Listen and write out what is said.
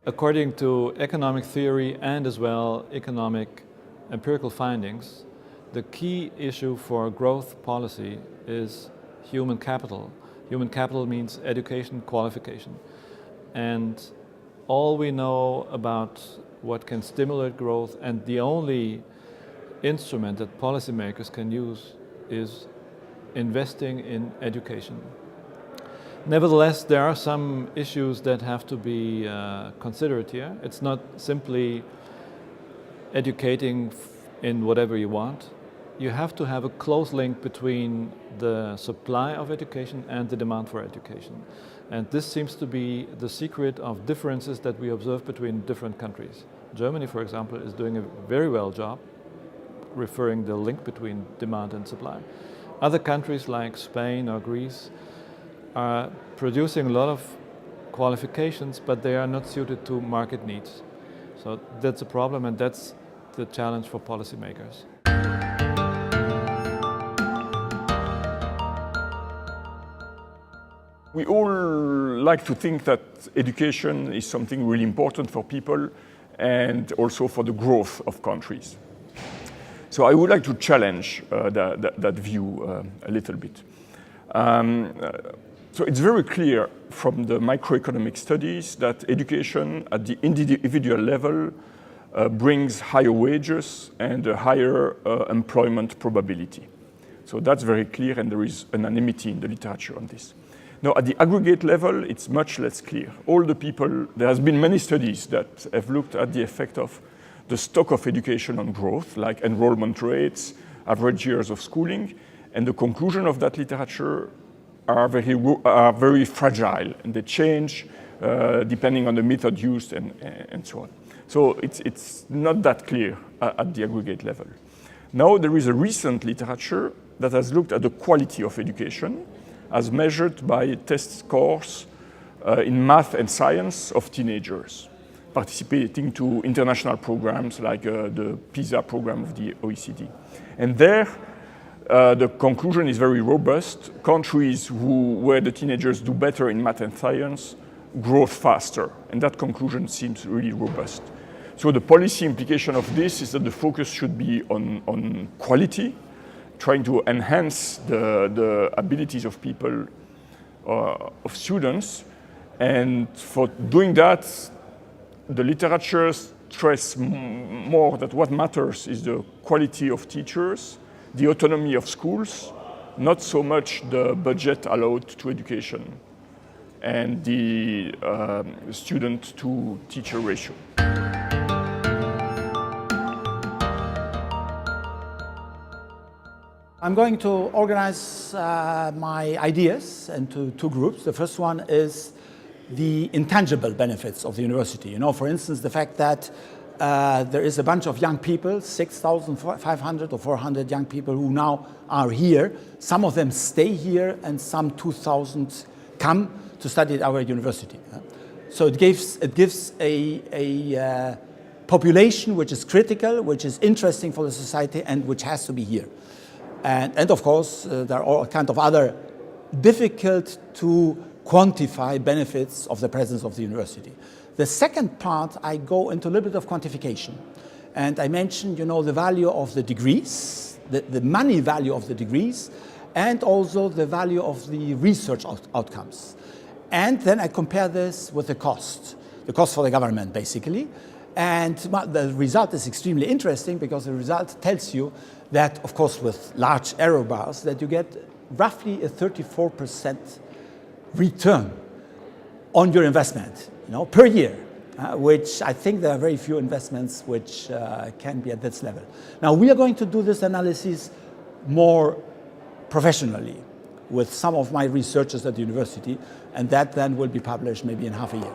According to economic theory and as well economic empirical findings, the key issue for growth policy is human capital. Human capital means education, qualification. And all we know about what can stimulate growth, and the only instrument that policymakers can use is investing in education. Nevertheless, there are some issues that have to be considered here. It's not simply educating in whatever you want. You have to have a close link between the supply of education and the demand for education. And this seems to be the secret of differences that we observe between different countries. Germany, for example, is doing a very well job referring the link between demand and supply. Other countries like Spain or Greece are producing a lot of qualifications, but they are not suited to market needs. So that's a problem, and that's the challenge for policymakers. We all like to think that education is something really important for people and also for the growth of countries. So I would like to challenge that view a little bit. So it's very clear from the microeconomic studies that education at the individual level brings higher wages and a higher employment probability. So that's very clear, and there is unanimity in the literature on this. Now, at the aggregate level, it's much less clear. There has been many studies that have looked at the effect of the stock of education on growth, like enrollment rates, average years of schooling, and the conclusion of that literature are very fragile, and they change depending on the method used and so on. So it's not that clear at the aggregate level. Now there is a recent literature that has looked at the quality of education as measured by test scores in math and science of teenagers participating to international programs like the PISA program of the OECD. And there, the conclusion is very robust. Countries where the teenagers do better in math and science grow faster, and that conclusion seems really robust. So the policy implication of this is that the focus should be on quality, trying to enhance the abilities of people, of students, and for doing that, the literature stresses more that what matters is the quality of teachers, the autonomy of schools, not so much the budget allowed to education and the student-to-teacher ratio. I'm going to organize my ideas into two groups. The first one is the intangible benefits of the university. You know, for instance, the fact that there is a bunch of young people, 6,500 or 400 young people who now are here. Some of them stay here and some 2,000 come to study at our university. So it gives a population which is critical, which is interesting for the society and which has to be here. And of course, there are all kinds of other difficult to quantify benefits of the presence of the university. The second part, I go into a little bit of quantification. And I mentioned, you know, the value of the degrees, the money value of the degrees, and also the value of the research outcomes. And then I compare this with the cost for the government, basically. And the result is extremely interesting because the result tells you that, of course, with large error bars, that you get roughly a 34% return on your investment, you know, per year, which I think there are very few investments which can be at this level. Now, we are going to do this analysis more professionally with some of my researchers at the university, and that then will be published maybe in half a year.